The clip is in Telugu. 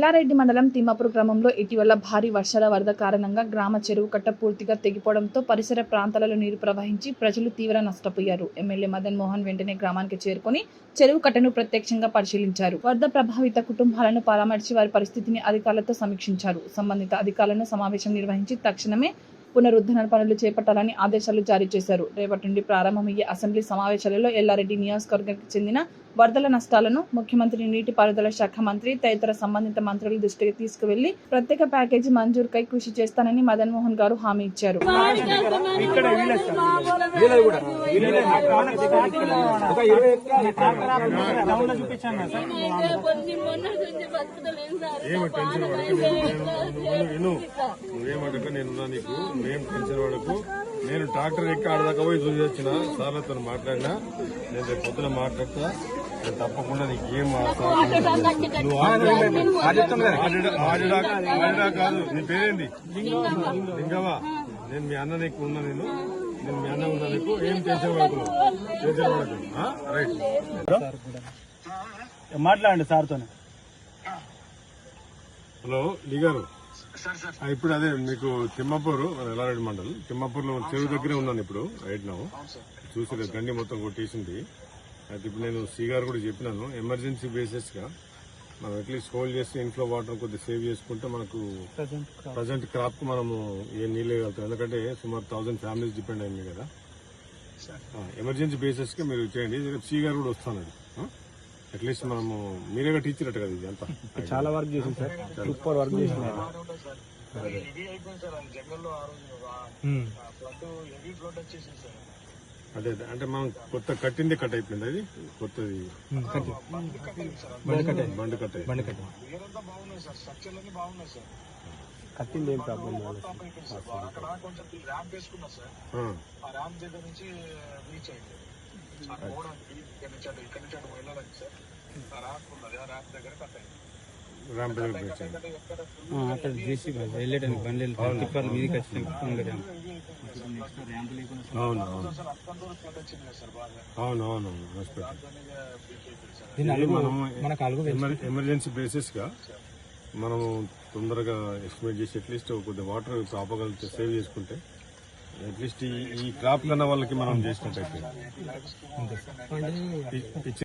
ఎల్లారెడ్డి మండలం తిమ్మాపూర్ గ్రామంలో ఇటీవల భారీ వర్షాల వరద కారణంగా గ్రామ చెరువు కట్ట పూర్తిగా తెగిపోవడంతో పరిసర ప్రాంతాలలో నీరు ప్రవహించి ప్రజలు తీవ్ర నష్టపోయారు. ఎమ్మెల్యే మదన్ మోహన్ వెంటనే గ్రామానికి చేరుకొని చెరువు కట్టను ప్రత్యక్షంగా పరిశీలించారు. వరద ప్రభావిత కుటుంబాలను పరామర్శి వారి పరిస్థితిని అధికారులతో సమీక్షించారు. సంబంధిత అధికారులను సమావేశం నిర్వహించి తక్షణమే పునరుద్ధరణ పనులు చేపట్టాలని ఆదేశాలు జారీ చేశారు. రేపటి నుండి ప్రారంభమయ్యే అసెంబ్లీ సమావేశాలలో ఎల్లారెడ్డి నియోజకవర్గానికి చెందిన వరదల నష్టాలను ముఖ్యమంత్రి, నీటిపారుదల శాఖ మంత్రి తదితర సంబంధిత మంత్రుల దృష్టికి తీసుకువెళ్లి ప్రత్యేక ప్యాకేజీ మంజూరుకై కృషి చేస్తానని మదన్ మోహన్ గారు హామీ ఇచ్చారు. నేను ట్రాక్టర్ ఎక్కి ఆడదాకా పోయి చూసి వచ్చిన సార్లతో మాట్లాడినా. నేను రేపు పొద్దున మాట్లాడతా. తప్పకుండా నీకు ఏం కాదు. నీ పేరేంటి? లింగవా. నేను మీ అన్న నీకు ఉన్నా. నేను మీ అన్న ఉన్నా. నీకు ఏం టెన్షన్ పడకు. రైట్ మాట్లాడండి సార్తో. హలో లిగారు, ఇప్పుడు అదే మీకు తిమ్మాపూర్, ఎల్లారెడ్డి మండలం తిమ్మాపూర్లో చెరువు దగ్గరే ఉన్నాను ఇప్పుడు. రైట్ నా చూసి గండి మొత్తం కొట్టేసింది. అయితే ఇప్పుడు నేను సి గారు కూడా చెప్పినాను, ఎమర్జెన్సీ బేసిస్ గా మనం అట్లీస్ట్ హోల్డ్ చేసి ఇన్ఫ్లో వాటర్ కొద్దిగా సేవ్ చేసుకుంటే మనకు ప్రజెంట్ క్రాప్ కు మనము ఏ నీళ్ళు వేయగలుగుతాం. ఎందుకంటే సుమారు 1000 ఫ్యామిలీస్ డిపెండ్ అయింది కదా. ఎమర్జెన్సీ బేసిస్ కి మీరు చేయండి. సి గారు కూడా వస్తాను. అట్లీస్ట్ మనము మీరేగా టీచర్ అట్ట కదా. ఇది అంతా చాలా వర్క్ చేసింది సార్. సూపర్ వర్క్ చేసింది. అదే అంటే మనం కొత్త కట్టిందే కట్ అయిపోయింది. అది కొత్తది బండి కట్ కట్టింది. ఏం ప్రాబ్లం లేదు. అక్కడ చేసి వెళ్ళడానికి బండి టిప్పర్లు మీది ఖచ్చితంగా. అవునవును. ఎమర్జెన్సీ బేసిస్ గా మనము తొందరగా ఎస్టిమేట్ చేసి అట్లీస్ట్ కొద్దిగా వాటర్ ఆపగలిగితే సేవ్ చేసుకుంటే అట్లీస్ట్ ఈ క్రాప్ కన్నా వాళ్ళకి మనం చేసినట్టయితే